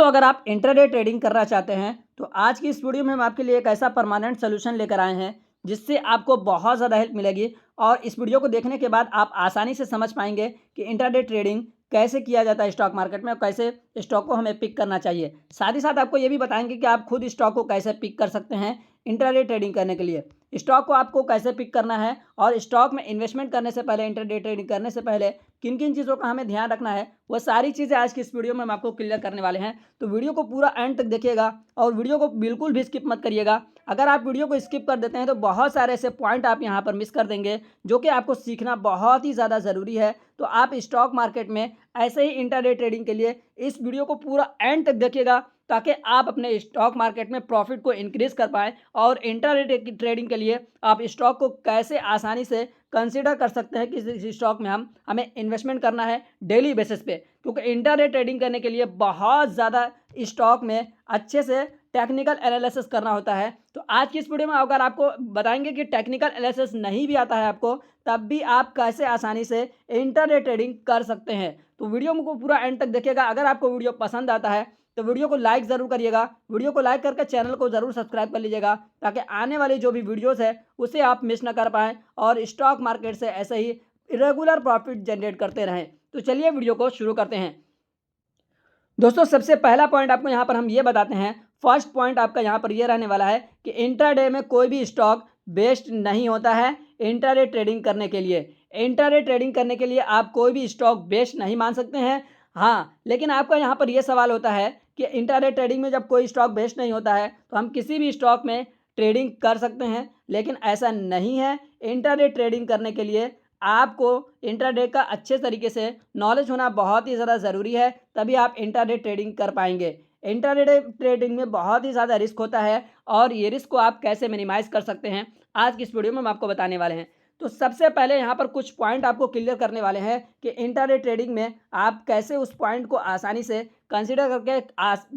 दोस्तों अगर आप इंट्राडे ट्रेडिंग करना चाहते हैं तो आज की इस वीडियो में हम आपके लिए एक ऐसा परमानेंट सोल्यूशन लेकर आए हैं जिससे आपको बहुत ज़्यादा हेल्प मिलेगी। और इस वीडियो को देखने के बाद आप आसानी से समझ पाएंगे कि इंट्राडे ट्रेडिंग कैसे किया जाता है स्टॉक मार्केट में और कैसे स्टॉक को हमें पिक करना चाहिए। साथ ही साथ आपको ये भी बताएंगे कि आप खुद स्टॉक को कैसे पिक कर सकते हैं इंट्राडे ट्रेडिंग करने के लिए। स्टॉक को आपको कैसे पिक करना है और स्टॉक में इन्वेस्टमेंट करने से पहले, इंट्राडे ट्रेडिंग करने से पहले किन किन चीज़ों का हमें ध्यान रखना है, वो सारी चीज़ें आज की इस वीडियो में हम आपको क्लियर करने वाले हैं। तो वीडियो को पूरा एंड तक देखिएगा और वीडियो को बिल्कुल भी स्किप मत करिएगा। अगर आप वीडियो को स्किप कर देते हैं तो बहुत सारे ऐसे पॉइंट आप यहाँ पर मिस कर देंगे जो कि आपको सीखना बहुत ही ज़्यादा ज़रूरी है। तो आप स्टॉक मार्केट में ऐसे ही इंट्राडे ट्रेडिंग के लिए इस वीडियो को पूरा एंड तक देखिएगा ताकि आप अपने स्टॉक मार्केट में प्रॉफिट को इंक्रीज कर पाएँ। और इंट्राडे ट्रेडिंग के लिए आप स्टॉक को कैसे आसानी से कंसीडर कर सकते हैं कि इस स्टॉक में हमें इन्वेस्टमेंट करना है डेली बेसिस पे, क्योंकि इंट्राडे ट्रेडिंग करने के लिए बहुत ज़्यादा स्टॉक में अच्छे से टेक्निकल एनालिसिस करना होता है। तो आज की इस वीडियो में अगर आपको बताएंगे कि टेक्निकल एनालिसिस नहीं भी आता है आपको, तब भी आप कैसे आसानी से इंट्राडे ट्रेडिंग कर सकते हैं। तो वीडियो को पूरा एंड तक देखिएगा। अगर आपको वीडियो पसंद आता है तो वीडियो को लाइक ज़रूर करिएगा। वीडियो को लाइक करके चैनल को ज़रूर सब्सक्राइब कर लीजिएगा ताकि आने वाली जो भी वीडियोस है उसे आप मिस ना कर पाएँ और स्टॉक मार्केट से ऐसे ही रेगुलर प्रॉफिट जनरेट करते रहें। तो चलिए वीडियो को शुरू करते हैं। दोस्तों सबसे पहला पॉइंट आपको यहाँ पर हम ये बताते हैं। फर्स्ट पॉइंट आपका यहाँ पर ये रहने वाला है कि इंट्राडे में कोई भी स्टॉक बेस्ट नहीं होता है इंट्राडे ट्रेडिंग करने के लिए। इंट्राडे ट्रेडिंग करने के लिए आप कोई भी स्टॉक बेस्ट नहीं मान सकते हैं। हाँ, लेकिन आपका यहाँ पर यह सवाल होता है कि इंट्राडे ट्रेडिंग में जब कोई स्टॉक बेस्ट नहीं होता है तो हम किसी भी स्टॉक में ट्रेडिंग कर सकते हैं, लेकिन ऐसा नहीं है। इंट्राडे ट्रेडिंग करने के लिए आपको इंट्राडे का अच्छे तरीके से नॉलेज होना बहुत ही ज़्यादा ज़रूरी है, तभी आप इंट्राडे ट्रेडिंग कर पाएंगे। इंट्राडे ट्रेडिंग में बहुत ही ज़्यादा रिस्क होता है और ये रिस्क को आप कैसे मिनिमाइज़ कर सकते हैं आज की इस वीडियो में हम आपको बताने वाले हैं। तो सबसे पहले यहाँ पर कुछ पॉइंट आपको क्लियर करने वाले हैं कि इंट्राडे ट्रेडिंग में आप कैसे उस पॉइंट को आसानी से कंसिडर करके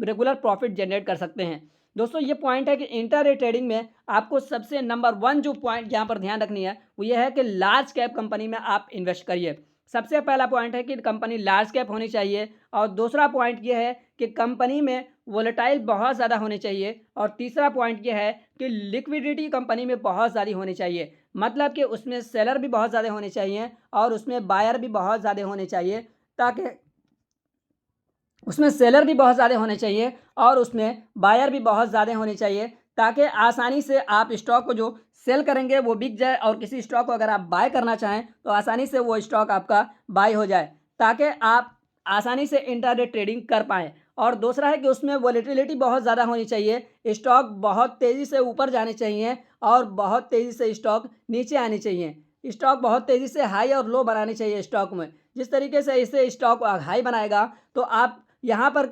रेगुलर प्रॉफिट जनरेट कर सकते हैं। दोस्तों ये पॉइंट है कि इंट्राडे ट्रेडिंग में आपको सबसे नंबर 1 जो पॉइंट यहाँ पर ध्यान रखनी है वो ये है कि लार्ज कैप कंपनी में आप इन्वेस्ट करिए। सबसे पहला पॉइंट है कि कंपनी लार्ज कैप होनी चाहिए और दूसरा पॉइंट ये है कि कंपनी में वोलेटाइल बहुत ज़्यादा होने चाहिए और तीसरा पॉइंट ये है कि लिक्विडिटी कंपनी में बहुत ज़्यादा होनी चाहिए। मतलब कि उसमें सेलर भी बहुत ज़्यादा होने चाहिए और उसमें बायर भी बहुत ज़्यादा होने चाहिए ताकि उसमें सेलर भी बहुत ज़्यादा होने चाहिए और उसमें बायर भी बहुत ज़्यादा होने चाहिए ताकि आसानी से आप स्टॉक को जो सेल करेंगे वो बिक जाए और किसी स्टॉक को अगर आप बाय करना चाहें तो आसानी से वो स्टॉक आपका बाय हो जाए ताकि आप आसानी से इंट्राडे ट्रेडिंग कर पाएँ। और दूसरा है कि उसमें वोलेटिलिटी बहुत ज़्यादा होनी चाहिए, स्टॉक बहुत तेज़ी से ऊपर जाने चाहिए और बहुत तेज़ी से स्टॉक नीचे आने चाहिए। स्टॉक बहुत तेज़ी से हाई और लो बनाने चाहिए स्टॉक में। जिस तरीके से इसे स्टॉक हाई बनाएगा तो आप यहाँ पर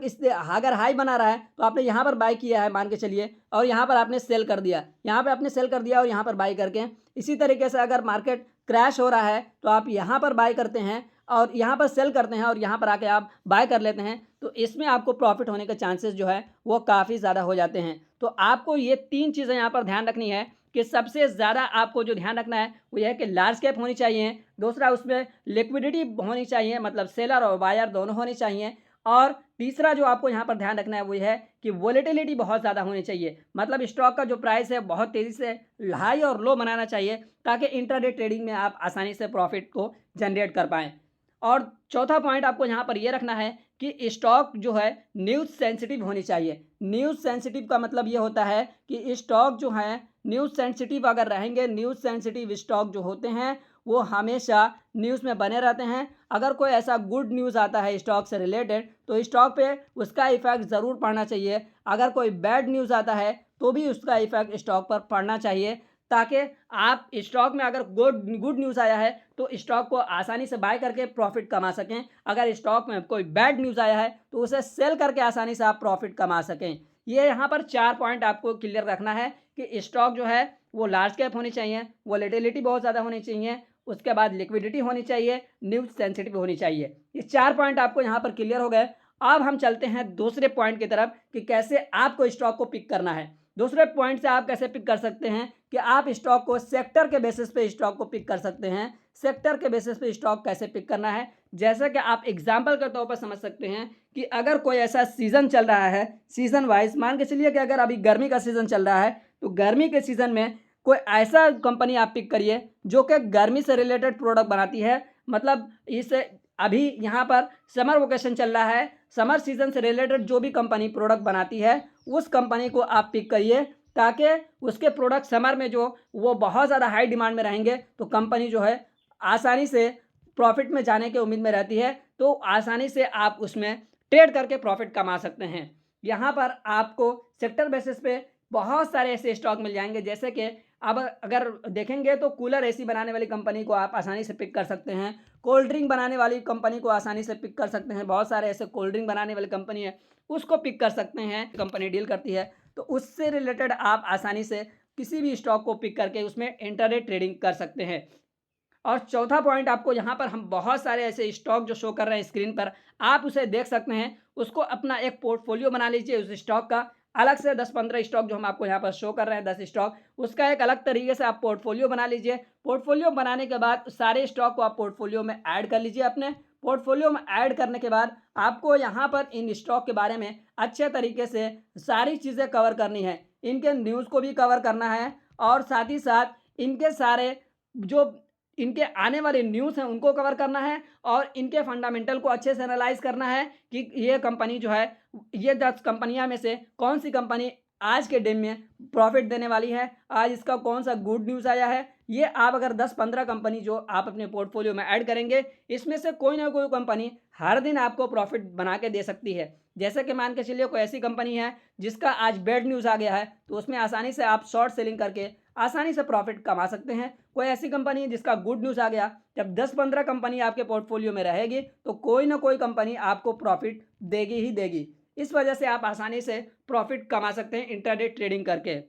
अगर हाई बना रहा है तो आपने यहाँ पर बाय किया है मान के चलिए और यहाँ पर आपने सेल कर दिया, यहाँ पे आपने सेल कर दिया और यहाँ पर बाय करके इसी तरीके से अगर मार्केट क्रैश हो रहा है तो आप यहाँ पर बाय करते हैं और यहाँ पर सेल करते हैं और यहाँ पर आके आप बाय कर लेते हैं, तो इसमें आपको प्रॉफिट होने के चांसेस जो है वो काफ़ी ज़्यादा हो जाते हैं। तो आपको ये 3 चीज़ें यहाँ पर ध्यान रखनी है कि सबसे ज़्यादा आपको जो ध्यान रखना है वो यह है कि लार्ज कैप होनी चाहिए, दूसरा उसमें लिक्विडिटी होनी चाहिए मतलब सेलर और बायर दोनों होने चाहिए, और तीसरा जो आपको यहाँ पर ध्यान रखना है वो है कि वोलेटिलिटी बहुत ज़्यादा होनी चाहिए। मतलब स्टॉक का जो प्राइस है बहुत तेज़ी से हाई और लो बनाना चाहिए ताकि इंट्राडे ट्रेडिंग में आप आसानी से प्रॉफिट को जनरेट कर पाएँ। और चौथा पॉइंट आपको यहाँ पर ये रखना है कि स्टॉक जो है न्यूज़ सेंसिटिव होनी चाहिए। न्यूज़ सेंसिटिव का मतलब ये होता है कि स्टॉक जो है न्यूज़ सेंसिटिव अगर रहेंगे, न्यूज़ सेंसिटिव स्टॉक जो होते हैं वो हमेशा न्यूज़ में बने रहते हैं। अगर कोई ऐसा गुड न्यूज़ आता है स्टॉक से रिलेटेड तो स्टॉक पे उसका इफेक्ट ज़रूर पड़ना चाहिए। अगर कोई बैड न्यूज़ आता है तो भी उसका इफेक्ट स्टॉक पर पड़ना चाहिए ताकि आप स्टॉक में अगर गुड न्यूज़ आया है तो स्टॉक को आसानी से बाय करके प्रॉफिट कमा सकें। अगर स्टॉक में कोई बैड न्यूज़ आया है तो उसे सेल करके आसानी से आप प्रॉफिट कमा सकें। ये यहाँ पर 4 पॉइंट आपको क्लियर रखना है कि स्टॉक जो है वो लार्ज कैप होनी चाहिए, वोलेटिलिटी बहुत ज़्यादा होनी चाहिए, उसके बाद लिक्विडिटी होनी चाहिए, न्यूज़ सेंसिटिव होनी चाहिए। ये 4 पॉइंट आपको यहाँ पर क्लियर हो गए। अब हम चलते हैं दूसरे पॉइंट की तरफ कि कैसे आपको स्टॉक को पिक करना है। दूसरे पॉइंट से आप कैसे पिक कर सकते हैं कि आप स्टॉक को सेक्टर के बेसिस पे स्टॉक को पिक कर सकते हैं। सेक्टर के बेसिस पे स्टॉक कैसे पिक करना है, जैसा कि आप एग्जांपल के तौर पर समझ सकते हैं कि अगर कोई ऐसा सीज़न चल रहा है, सीज़न वाइज मान के चलिए कि अगर अभी गर्मी का सीज़न चल रहा है, तो गर्मी के सीज़न में कोई ऐसा कंपनी आप पिक करिए जो कि गर्मी से रिलेटेड प्रोडक्ट बनाती है। मतलब इस अभी यहाँ पर समर वेकेशन चल रहा है, समर सीजन से रिलेटेड जो भी कंपनी प्रोडक्ट बनाती है उस कंपनी को आप पिक करिए, ताकि उसके प्रोडक्ट समर में जो वो बहुत ज़्यादा हाई डिमांड में रहेंगे, तो कंपनी जो है आसानी से प्रॉफिट में जाने की उम्मीद में रहती है, तो आसानी से आप उसमें ट्रेड करके प्रॉफिट कमा सकते हैं। यहाँ पर आपको सेक्टर बेसिस पे बहुत सारे ऐसे स्टॉक मिल जाएंगे, जैसे कि अब अगर देखेंगे तो कूलर एसी बनाने वाली कंपनी को आप आसानी से पिक कर सकते हैं, कोल्ड ड्रिंक बनाने वाली कंपनी को आसानी से पिक कर सकते हैं। बहुत सारे ऐसे कोल्ड ड्रिंक बनाने वाली कंपनी है, उसको पिक कर सकते हैं, कंपनी डील करती है, तो उससे रिलेटेड आप आसानी से किसी भी स्टॉक को पिक करके उसमें इंटरडे ट्रेडिंग कर सकते हैं। और चौथा पॉइंट, आपको यहाँ पर हम बहुत सारे ऐसे स्टॉक जो शो कर रहे हैं स्क्रीन पर, आप उसे देख सकते हैं, उसको अपना एक पोर्टफोलियो बना लीजिए उस स्टॉक का। अलग से 10-15 स्टॉक जो हम आपको यहाँ पर शो कर रहे हैं, 10 स्टॉक, उसका एक अलग तरीके से आप पोर्टफोलियो बना लीजिए। पोर्टफोलियो बनाने के बाद सारे स्टॉक को आप पोर्टफोलियो में ऐड कर लीजिए। अपने पोर्टफोलियो में ऐड करने के बाद आपको यहाँ पर इन स्टॉक के बारे में अच्छे तरीके से सारी चीज़ें कवर करनी है। इनके न्यूज़ को भी कवर करना है, और साथ ही साथ इनके सारे जो इनके आने वाले न्यूज़ हैं उनको कवर करना है, और इनके फंडामेंटल को अच्छे से एनालाइज करना है कि ये कंपनी जो है, ये 10 कंपनियां में से कौन सी कंपनी आज के दिन में प्रॉफिट देने वाली है, आज इसका कौन सा गुड न्यूज़ आया है। ये आप अगर 10-15 कंपनी जो आप अपने पोर्टफोलियो में ऐड करेंगे, इसमें से कोई ना कोई कंपनी हर दिन आपको प्रॉफिट बना के दे सकती है। जैसे कि मान के चलिए कोई ऐसी कंपनी है जिसका आज बैड न्यूज़ आ गया है, तो उसमें आसानी से आप शॉर्ट सेलिंग करके आसानी से प्रॉफिट कमा सकते हैं। कोई ऐसी कंपनी है जिसका गुड न्यूज़ आ गया, जब 10-15 कंपनी आपके पोर्टफोलियो में रहेगी, तो कोई ना कोई कंपनी आपको प्रॉफिट देगी ही देगी। इस वजह से आप आसानी से प्रॉफिट कमा सकते हैं इंट्राडे ट्रेडिंग करके।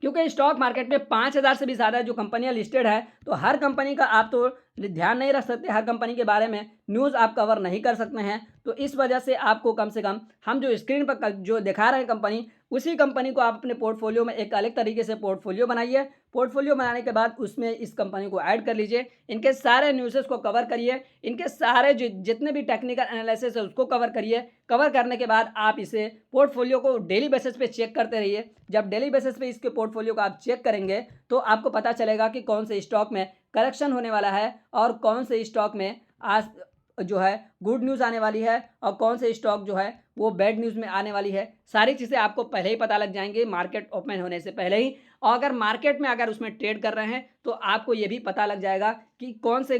क्योंकि स्टॉक मार्केट में 5,000 से भी ज़्यादा जो कंपनियां लिस्टेड है, तो हर कंपनी का आप तो ध्यान नहीं रख सकते, हर कंपनी के बारे में न्यूज़ आप कवर नहीं कर सकते हैं। तो इस वजह से आपको कम से कम हम जो स्क्रीन पर जो दिखा रहे हैं कंपनी, उसी कंपनी को आप अपने पोर्टफोलियो में एक अलग तरीके से पोर्टफोलियो बनाइए। पोर्टफोलियो बनाने के बाद उसमें इस कंपनी को ऐड कर लीजिए, इनके सारे न्यूज़ेस को कवर करिए, इनके सारे जितने भी टेक्निकल एनालिसिस है उसको कवर करिए। कवर करने के बाद आप इसे पोर्टफोलियो को डेली बेसिस पे चेक करते रहिए। जब डेली बेसिस पे इसके पोर्टफोलियो को आप चेक करेंगे, तो आपको पता चलेगा कि कौन से स्टॉक में करेक्शन होने वाला है, और कौन से स्टॉक में आज जो है गुड न्यूज़ आने वाली है, और कौन से स्टॉक जो है वो बैड न्यूज़ में आने वाली है। सारी चीज़ें आपको पहले ही पता लग जाएंगी, मार्केट ओपन होने से पहले ही। और अगर मार्केट में अगर उसमें ट्रेड कर रहे हैं, तो आपको ये भी पता लग जाएगा कि कौन से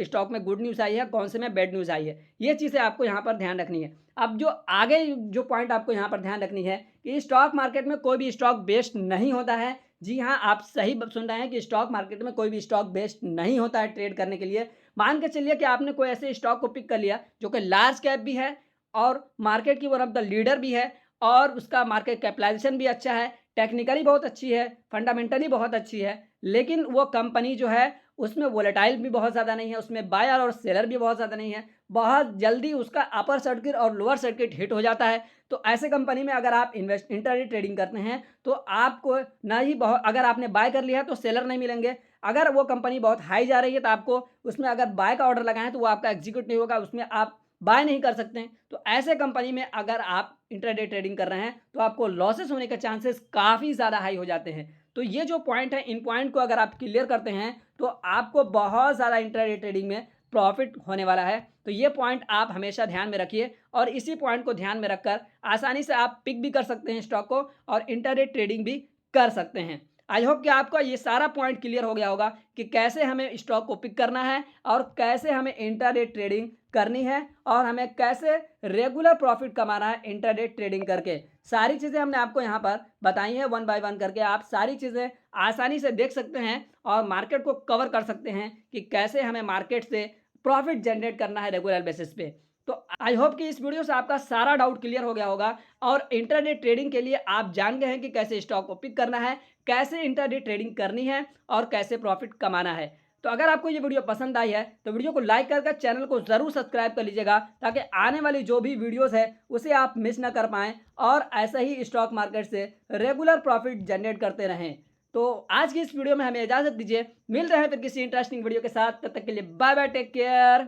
स्टॉक में गुड न्यूज़ आई है, कौन से में बैड न्यूज़ आई है। ये चीज़ें आपको यहाँ पर ध्यान रखनी है। अब जो आगे जो पॉइंट आपको यहाँ पर ध्यान रखनी है कि स्टॉक मार्केट में कोई भी स्टॉक बेस्ट नहीं होता है। जी हाँ, आप सही सुन रहे हैं कि स्टॉक मार्केट में कोई भी स्टॉक बेस्ट नहीं होता है ट्रेड करने के लिए। मान के चलिए कि आपने कोई ऐसे स्टॉक को पिक कर लिया जो कि लार्ज कैप भी है, और मार्केट की वन ऑफ द लीडर भी है, और उसका मार्केट कैपिटलाइजेशन भी अच्छा है, टेक्निकली बहुत अच्छी है, फंडामेंटली बहुत अच्छी है, लेकिन वो कंपनी जो है उसमें वोलेटाइल भी बहुत ज़्यादा नहीं है, उसमें बायर और सेलर भी बहुत ज़्यादा नहीं है, बहुत जल्दी उसका अपर सर्किट और लोअर सर्किट हिट हो जाता है। तो ऐसे कंपनी में अगर आप इंट्राडे ट्रेडिंग करते हैं, तो आपको ना ही बहुत, अगर आपने बाय कर लिया तो सेलर नहीं मिलेंगे। अगर वो कंपनी बहुत हाई जा रही है, तो आपको उसमें अगर बाय का ऑर्डर लगाएं तो वो आपका एग्जीक्यूट नहीं होगा, उसमें आप बाय नहीं कर सकते हैं। तो ऐसे कंपनी में अगर आप इंट्राडे ट्रेडिंग कर रहे हैं, तो आपको लॉसेस होने के चांसेस काफ़ी ज़्यादा हाई हो जाते हैं। तो ये जो पॉइंट है, इन पॉइंट को अगर आप क्लियर करते हैं, तो आपको बहुत ज़्यादा इंट्राडे ट्रेडिंग में प्रॉफिट होने वाला है। तो ये पॉइंट आप हमेशा ध्यान में रखिए, और इसी पॉइंट को ध्यान में रखकर आसानी से आप पिक भी कर सकते हैं स्टॉक को, और इंट्राडे ट्रेडिंग भी कर सकते हैं। आई होप कि आपका ये सारा पॉइंट क्लियर हो गया होगा कि कैसे हमें स्टॉक को पिक करना है, और कैसे हमें इंट्राडे ट्रेडिंग करनी है, और हमें कैसे रेगुलर प्रॉफिट कमाना है इंट्राडे ट्रेडिंग करके। सारी चीज़ें हमने आपको यहाँ पर बताई हैं, वन बाय वन करके आप सारी चीज़ें आसानी से देख सकते हैं, और मार्केट को कवर कर सकते हैं कि कैसे हमें मार्केट से प्रॉफिट जनरेट करना है रेगुलर बेसिस पे। तो आई होप कि इस वीडियो से आपका सारा डाउट क्लियर हो गया होगा, और इंट्राडे ट्रेडिंग के लिए आप जान गए हैं कि कैसे स्टॉक को पिक करना है, कैसे इंट्राडे ट्रेडिंग करनी है, और कैसे प्रॉफिट कमाना है। तो अगर आपको ये वीडियो पसंद आई है, तो वीडियो को लाइक करके चैनल को ज़रूर सब्सक्राइब कर लीजिएगा, ताकि आने वाली जो भी वीडियोस है उसे आप मिस ना कर पाएँ, और ऐसा ही स्टॉक मार्केट से रेगुलर प्रॉफिट जनरेट करते रहें। तो आज की इस वीडियो में हमें इजाज़त दीजिए। मिल रहे हैं फिर किसी इंटरेस्टिंग वीडियो के साथ। तब तक के लिए बाय बाय, टेक केयर।